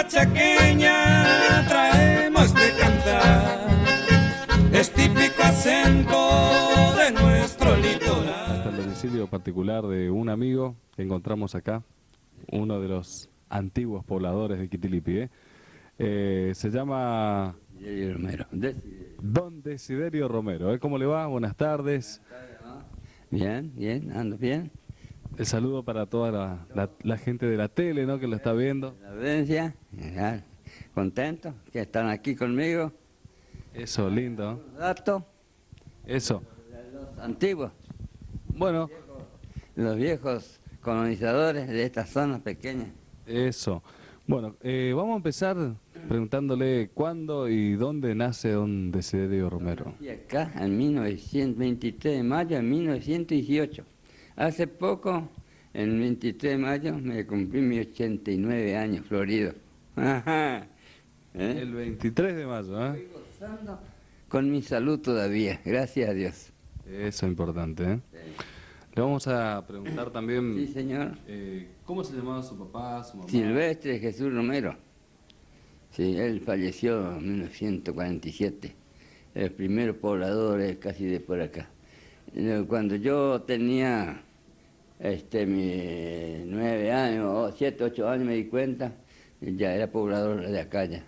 chaqueña traemos de cantar, es típico acento de nuestro litoral. Hasta el domicilio particular de un amigo que encontramos acá, uno de los antiguos pobladores de Quitilipi, se llama Desiderio Romero. Don Desiderio Romero. ¿Cómo le va? Buenas tardes. Bien, bien, ando bien. El saludo para toda la gente de la tele, ¿no?, que lo está viendo. La audiencia, ya, contento que están aquí conmigo. Eso, lindo. Datos, Eso. los antiguos, Bueno, los viejos colonizadores de estas zonas pequeñas. eso. Bueno, vamos a empezar preguntándole cuándo y dónde nace don Desiderio Romero. Y acá, en 1923 de mayo de 1918. Hace poco, en 23 de mayo, me cumplí mis 89 años, florido. Ajá. El 23 de mayo, ¿eh? Estoy gozando con mi salud todavía, gracias a Dios. Eso es importante, ¿eh? Le vamos a preguntar también, Sí, señor. ¿cómo se llamaba su papá, su mamá? Silvestre Jesús Romero. Sí, él falleció en 1947. El primer poblador es casi de por acá. Cuando yo tenía mis 9 años, o 7, 8 años, me di cuenta, ya era poblador de acá ya.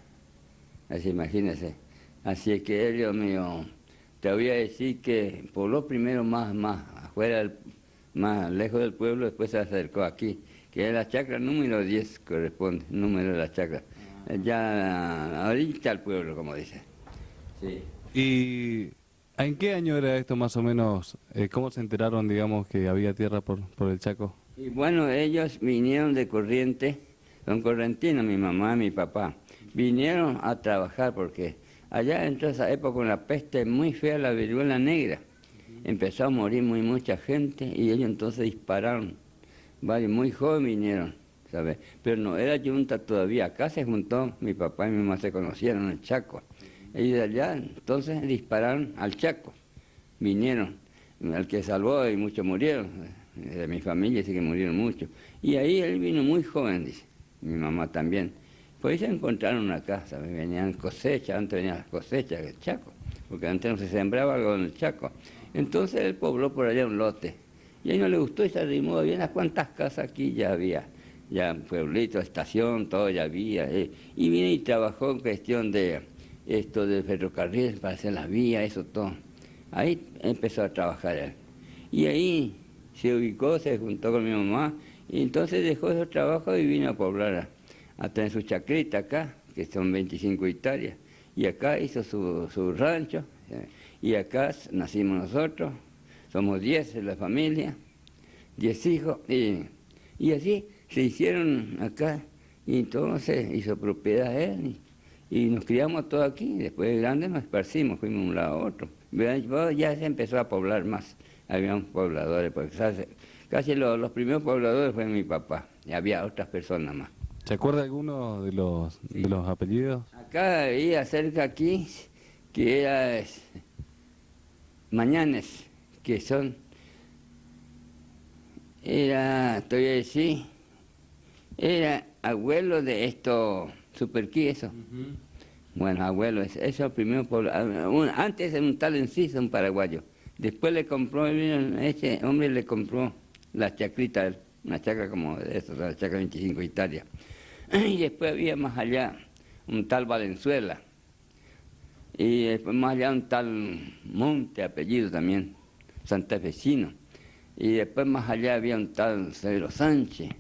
Así, imagínese. Así es que él, Dios mío, te voy a decir que pobló primero más afuera, más lejos del pueblo, después se acercó aquí, que es la chacra número 10, corresponde, número de la chacra. Ya ahorita al pueblo, como dice. Sí. ¿Y en qué año era esto más o menos? ¿Cómo se enteraron, digamos, que había tierra por el Chaco? Y bueno, ellos vinieron de Corrientes, son correntinos, mi mamá y mi papá. Vinieron a trabajar porque allá en toda esa época con la peste muy fea, la viruela negra, empezó a morir mucha gente y ellos entonces dispararon. Varios muy jóvenes vinieron, ¿sabes? Pero no era yunta todavía. Acá se juntó, mi papá y mi mamá se conocieron en el Chaco. Ellos de allá entonces dispararon al Chaco. Vinieron, al que salvó y muchos murieron. De mi familia sí que murieron muchos. Y ahí él vino muy joven, dice, mi mamá también. Pues se encontraron acá, ¿sabes? Venían cosechas, antes venían las cosechas del Chaco, porque antes no se sembraba algo en el Chaco. Entonces él pobló por allá un lote. Y a él no le gustó y se arrimó, había unas cuantas casas aquí ya había, ya pueblito, estación, todo ya había. Y vino y trabajó en cuestión de esto del ferrocarril para hacer las vías, eso todo. Ahí empezó a trabajar él. Y ahí se ubicó, se juntó con mi mamá, y entonces dejó esos trabajos y vino a poblar a tener su chacrita acá, que son 25 hectáreas. Y acá hizo su rancho, y acá nacimos nosotros. Somos 10 en la familia, 10 hijos, y así se hicieron acá, y entonces hizo propiedad él, y nos criamos todos aquí, después de grandes nos esparcimos, fuimos de un lado a otro. Ya se empezó a poblar más, había pobladores, porque casi los primeros pobladores fue mi papá, y había otras personas más. ¿Se acuerda alguno de los apellidos? Acá había cerca aquí, que era Mañanes, que son, te voy a decir, era abuelo de estos superquí, eso. Bueno, abuelo, eso es el primer pueblo. Antes era un tal Enciso, un paraguayo. Después le compró, ese hombre le compró la chacrita, una chacra como de eso, la chacra 25 hectáreas. Y después había más allá un tal Valenzuela. Y después más allá un tal Monte, apellido también, santafesino. Y después más allá había un tal Cedro Sánchez.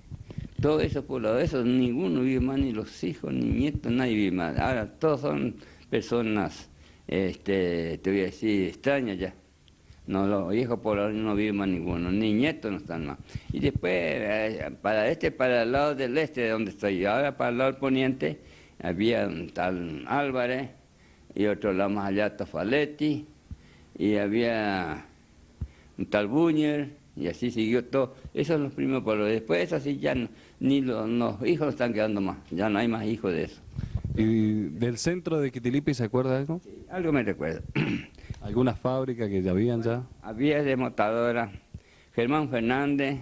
Todos esos pobladores, esos, ninguno vive más, ni los hijos, ni nietos, nadie vive más. Ahora todos son personas, te voy a decir, extrañas ya. No, los viejos pobladores no viven más ninguno, ni nietos no están más. Y después, para el lado del este de donde estoy, ahora para el lado del poniente, había un tal Álvarez, y otro lado más allá Tofaletti, y había un tal Buñer, y así siguió todo. Esos son los primeros pueblos. Después eso sí ya no, ni los hijos no están quedando más, ya no hay más hijos de eso. ¿Y del centro de Quitilipi se acuerda algo? Sí, algo me recuerdo. ¿Alguna fábrica que ya habían ya? Había desmotadora, Germán Fernández,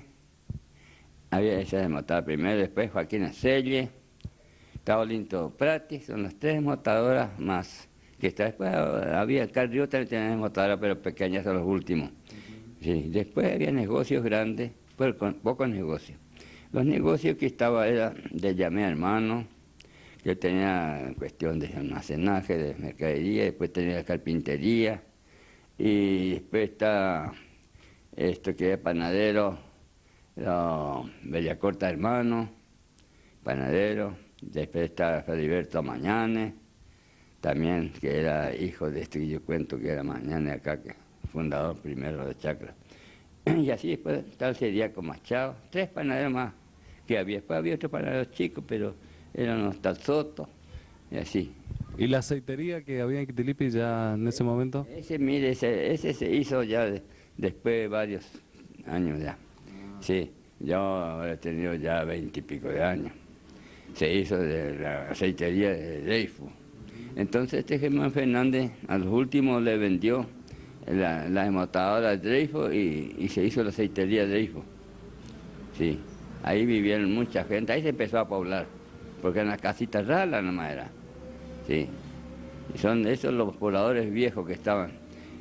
había esa desmotada primero, después Joaquín Acelle, está Olinto Prati, son las 3 motadoras más. Que está después había acá en Río también tenía motadoras, pero pequeñas son los últimos. Sí, después había negocios grandes, pero con pocos negocios. Los negocios que estaba era de llamé hermano, que tenía cuestión de almacenaje, de mercadería, después tenía carpintería, y después está esto que es panadero, Bellacorta hermano, panadero, después está Feliberto Mañanes, también que era hijo de este que yo cuento que era Mañanes acá, que fundador primero de Chacra. Y así después está el Ceriaco Machado, 3 panaderos más que había. Después había otros panaderos chicos, pero eran los Talsoto, y así. ¿Y la aceitería que había en Quitilipi ya en ese momento? Mire, ese se hizo ya después de varios años ya. Sí, yo habré tenido ya 20 y pico de años. Se hizo de la aceitería de Dreyfus. Entonces este Germán Fernández a los últimos le vendió la emotadora de Dreyfus y se hizo la aceitería de Dreyfus. Sí, ahí vivieron mucha gente, ahí se empezó a poblar, porque en las casitas raras nomás era. Sí, y son esos los pobladores viejos que estaban.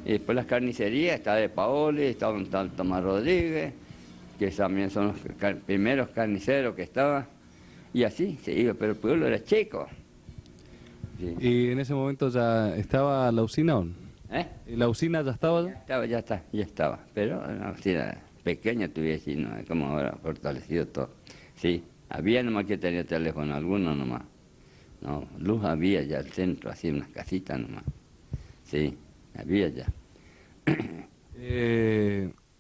Y después las carnicerías, estaba de Paoli, estaba un tal Tomás Rodríguez, que también son los primeros carniceros que estaban, y así se iba, pero el pueblo era chico. Sí. ¿Y en ese momento ya estaba la usina o no? ¿Y la usina ya estaba? Ya estaba, pero una usina pequeña tuviera así, ¿no? Como ahora fortalecido todo. Sí, había nomás que tenía teléfono, algunos nomás. No, luz había ya al centro, así unas casitas nomás. Sí, había ya.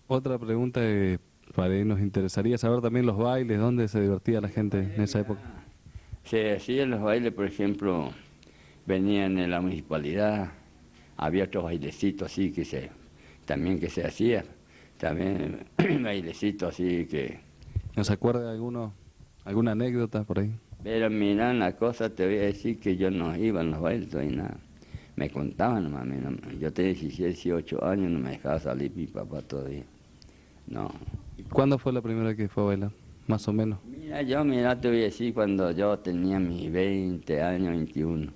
Otra pregunta que para ahí nos interesaría saber también los bailes, ¿dónde se divertía la gente en esa época? Se hacían los bailes, por ejemplo, venían en la municipalidad, había otros bailecitos así que se hacía, también bailecitos así que... ¿No se acuerda de alguna anécdota por ahí? Pero mira, la cosa te voy a decir que yo no iba a los bailes ni nada. Me contaban nomás, yo tenía 17, 18 años, no me dejaba salir mi papá todavía. No. ¿Cuándo fue la primera vez que fue a bailar? Más o menos. Mira, te voy a decir cuando yo tenía mis 20 años, 21,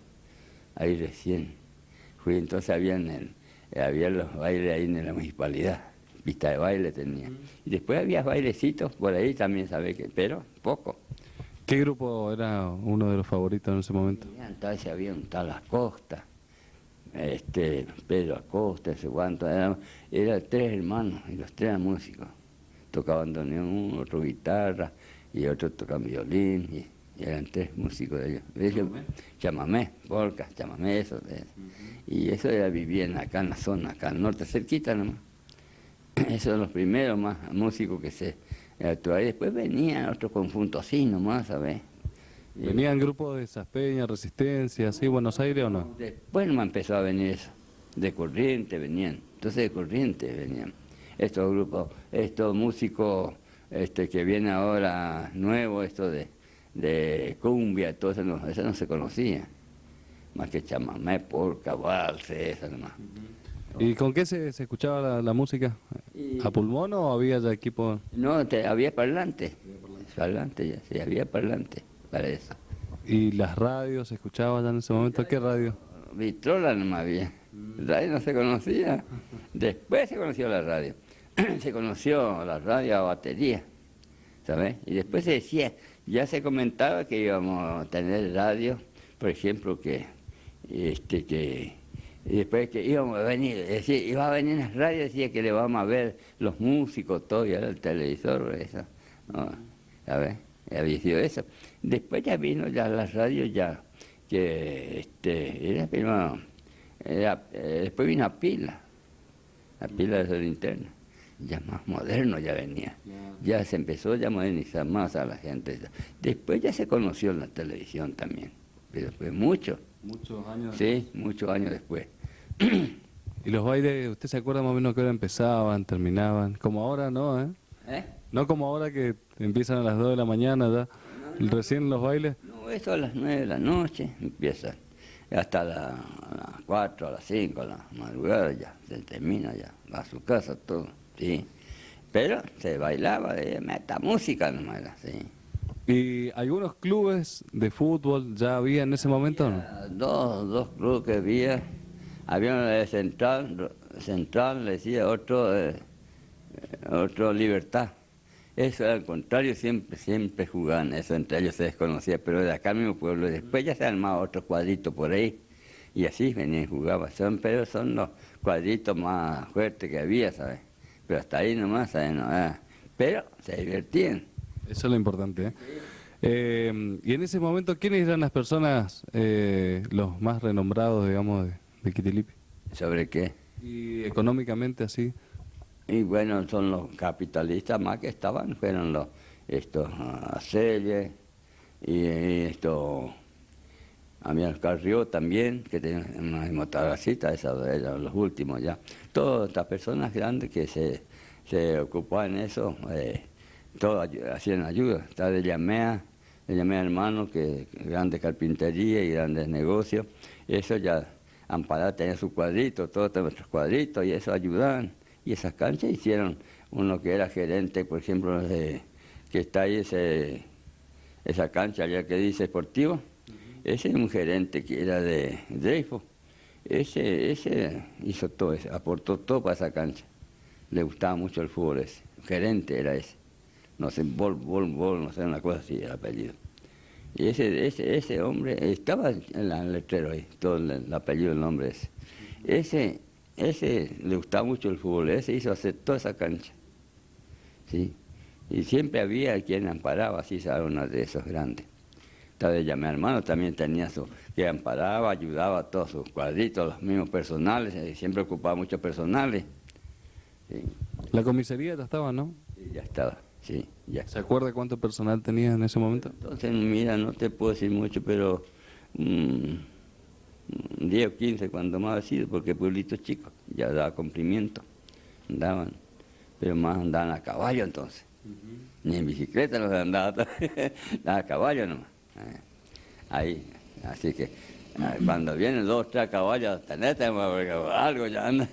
ahí recién. Fui, entonces había los bailes ahí en la municipalidad, pista de baile tenía. Y después había bailecitos por ahí también, pero poco. ¿Qué grupo era uno de los favoritos en ese momento? Entonces había un tal Acosta, Pedro Acosta, ese cuánto, eran 3 hermanos y los 3 eran músicos. Tocaban uno, otro guitarra y otro tocaban violín y eran 3 músicos de ellos. Chamamé, polka, chamamé, eso. Y eso era vivían acá en la zona, acá al norte, cerquita nomás. Esos son los primeros más músicos que se actuaban. Y después venían otros conjuntos así nomás, ¿sabes? ¿Venían grupos de Saspeña, Resistencia, así, Buenos Aires o no? Después nomás empezó a venir eso. De Corrientes venían. Entonces de Corrientes venían. Estos grupos, estos músicos que vienen ahora nuevos, esto de cumbia, todo eso no se conocía. Más que chamamé, polka, valse, eso nomás. ¿Y con qué se escuchaba la música? ¿A pulmón o había ya equipo? No, había parlante. Parlante ya, sí, había parlante para eso. ¿Y las radios se escuchaban ya en ese momento? ¿Qué radio? Vitrola nomás había. Radio no se conocía. Después se conoció la radio. Se conoció la radio a batería, ¿sabes? Y después se decía, ya se comentaba que íbamos a tener radio, por ejemplo, y después que íbamos a venir, decía, iba a venir las radios, decía que le vamos a ver los músicos, todo, y ahora el televisor, eso, ¿no? ¿Sabes? Había sido eso. Después ya vino ya las radios ya, que era primero, después vino la pila de linterna, ya más moderno ya venía, ya se empezó ya a modernizar más a la gente. Después ya se conoció en la televisión también, pero después muchos años. Sí, muchos años después. ¿Y los bailes, usted se acuerda más o menos que hora empezaban, terminaban? Como ahora, ¿no? No como ahora que empiezan a las 2 de la mañana ya, recién los bailes. No, eso a las 9 de la noche empiezan, hasta las 4, a las 5, a la madrugada ya, se termina ya, va a su casa todo, sí. Pero se bailaba, meta música nomás era, sí. ¿Y algunos clubes de fútbol ya había en ese momento o no? Dos clubes que había uno de Central, le decía otro Libertad. Eso al contrario, siempre jugaban eso, entre ellos se desconocía, pero de acá mismo pueblo. Después ya se armaba otro cuadrito por ahí, y así venían y jugaban. Pero son los cuadritos más fuertes que había, ¿sabes? Pero hasta ahí nomás, ¿sabes? No, pero se divertían. Eso es lo importante, ¿eh? Y en ese momento, ¿quiénes eran las personas, los más renombrados, digamos, de Quitilipi? ¿Sobre qué? Y económicamente así. Y bueno, son los capitalistas más que estaban, fueron estos Acelles y había el Carrió también, que tenían una motoracita, esos eran los últimos ya. Todas estas personas grandes que se ocupaban en eso, todos hacían ayuda. Está de Llamea hermano, que grandes carpintería y grandes negocios, eso ya Ampará tenía su cuadrito, todos nuestros cuadritos, y eso ayudaban. Y esas canchas hicieron uno que era gerente, por ejemplo, que está ahí esa cancha allá que dice Sportivo, ese es un gerente que era de Dreyfus, ese hizo todo, aportó todo para esa cancha, le gustaba mucho el fútbol ese, gerente era ese, no sé, Bol, no sé, una cosa así el apellido. Y ese hombre, estaba en el letrero ahí, todo el apellido, el nombre ese. Ese le gustaba mucho el fútbol, ese hizo hacer toda esa cancha, ¿sí? Y siempre había quien amparaba, así sabe, uno de esos grandes. Tal vez ya mi hermano también tenía que amparaba, ayudaba a todos sus cuadritos, los mismos personales, siempre ocupaba muchos personales. ¿Sí? La comisaría ya estaba, ¿no? Sí, ya estaba, sí, ya. ¿Se acuerda cuánto personal tenía en ese momento? Entonces, mira, no te puedo decir mucho, pero 10 o 15 cuando más ha sido, porque pueblitos chicos, ya daba cumplimiento, andaban, pero más andaban a caballo entonces, ni en bicicleta los andaban, andaban a caballo nomás, ahí, así que cuando vienen 2 o 3 caballos, tenete, porque algo ya anda,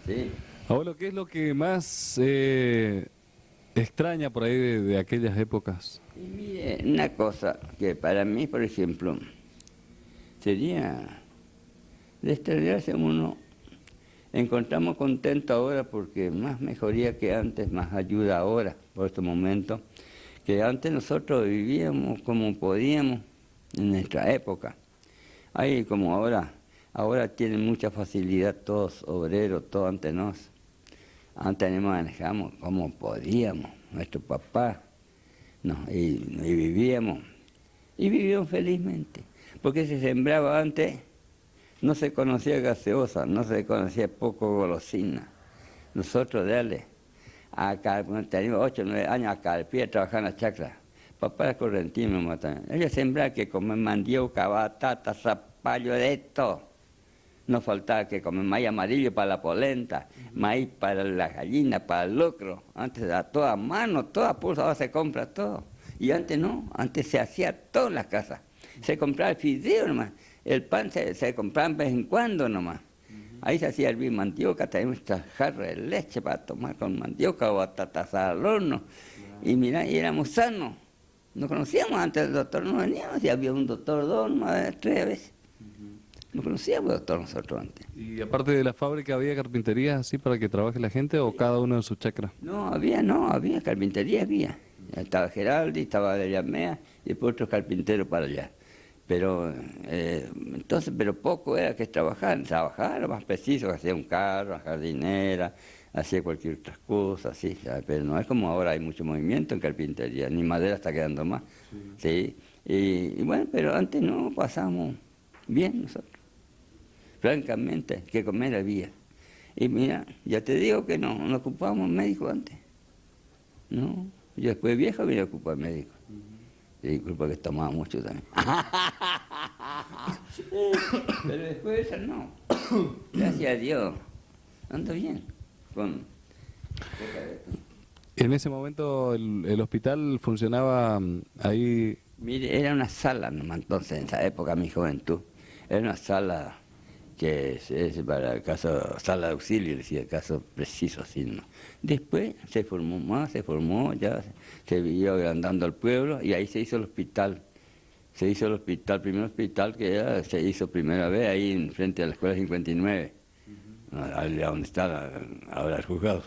sí. Abuelo, ¿qué es lo que más extraña por ahí de aquellas épocas? Y mire, una cosa que para mí, por ejemplo, sería de extrañarse uno. Encontramos contento ahora porque más mejoría que antes, más ayuda ahora, por estos momentos, que antes nosotros vivíamos como podíamos en nuestra época. Ahí como ahora tienen mucha facilidad todos obreros, todos antes nos. Antes nos manejamos como podíamos, nuestros papás, y vivíamos felizmente. Porque se sembraba antes, no se conocía gaseosa, no se conocía poco golosina. Nosotros, dale, acá, teníamos 8 o 9 años acá al pie, trabajando en la chacra. Papá era correntino también. Ellos sembraban que comer mandioca, batata, zapallo, de esto. No faltaba que comer maíz amarillo para la polenta, maíz para la gallina, para el locro. Antes a toda mano, toda pulsa, ahora se compra todo. Y antes no, antes se hacía todo en las casas. Se compraba el fideo nomás, el pan se compraba de vez en cuando nomás. Ahí se hacía hervir mandioca, teníamos esta jarra de leche para tomar con mandioca o batatas al horno. Y mira, y éramos sanos. No conocíamos antes del doctor, no veníamos, y había un doctor 2, 3 veces. No conocíamos doctor nosotros antes. ¿Y aparte de la fábrica había carpintería así para que trabaje la gente o cada uno en su chacra? No, había carpintería, había. Estaba Geraldi, estaba de Llamea y después otros carpinteros para allá. Pero pero poco era que trabajar lo más preciso, hacía un carro, jardinera, hacía cualquier otra cosa, así, ¿sabes? Pero no es como ahora, hay mucho movimiento en carpintería, ni madera está quedando más, ¿sí? Y bueno, pero antes no pasábamos bien nosotros. Francamente, que comer había. Y mira, ya te digo que no ocupábamos médico antes. No, yo después de viejo vine a ocupar médico. Y disculpa que tomaba mucho también. Pero después de eso no. Gracias a Dios. Ando bien. En ese momento el hospital funcionaba ahí. Mire, era una sala nomás entonces, en esa época, mi juventud. Era una sala que es para el caso, sala de auxilio, decía, el caso preciso, así, ¿no? Después se formó, ya se vio agrandando el pueblo y ahí se hizo el hospital. Se hizo el hospital, primer hospital que ya se hizo primera vez ahí en frente a la escuela 59, allá donde está ahora el juzgado.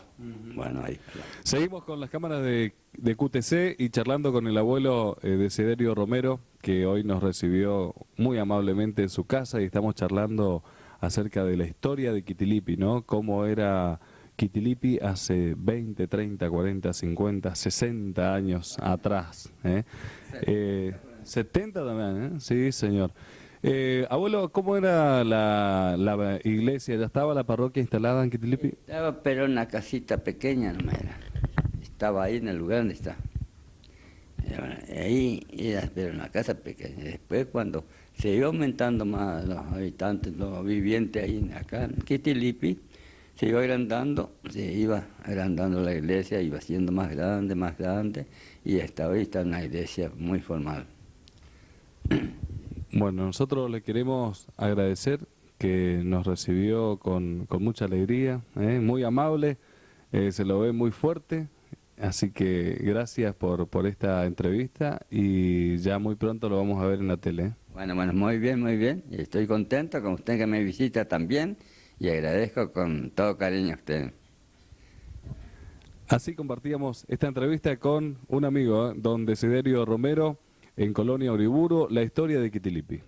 Bueno, ahí. Seguimos con las cámaras de QTC y charlando con el abuelo Desiderio Romero, que hoy nos recibió muy amablemente en su casa y estamos charlando acerca de la historia de Kitilipi, ¿no? Cómo era Kitilipi hace 20, 30, 40, 50, 60 años atrás. 70 también, sí, señor. Abuelo, ¿cómo era la iglesia? ¿Ya estaba la parroquia instalada en Kitilipi? Estaba, pero en una casita pequeña no era. Estaba ahí en el lugar donde está. Ahí era, pero en una casa pequeña. Después, cuando se iba aumentando más los habitantes, los vivientes ahí acá en Kitilipi, se iba agrandando la iglesia, iba siendo más grande, y hasta hoy está una iglesia muy formal. Bueno, nosotros le queremos agradecer que nos recibió con mucha alegría, muy amable, se lo ve muy fuerte, así que gracias por esta entrevista y ya muy pronto lo vamos a ver en la tele. Bueno, muy bien, estoy contento con usted que me visita también y agradezco con todo cariño a usted. Así compartíamos esta entrevista con un amigo, don Desiderio Romero, en Colonia Uriburu, la historia de Kitilipi.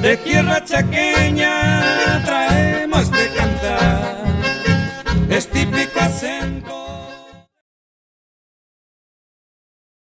De tierra chaqueña traemos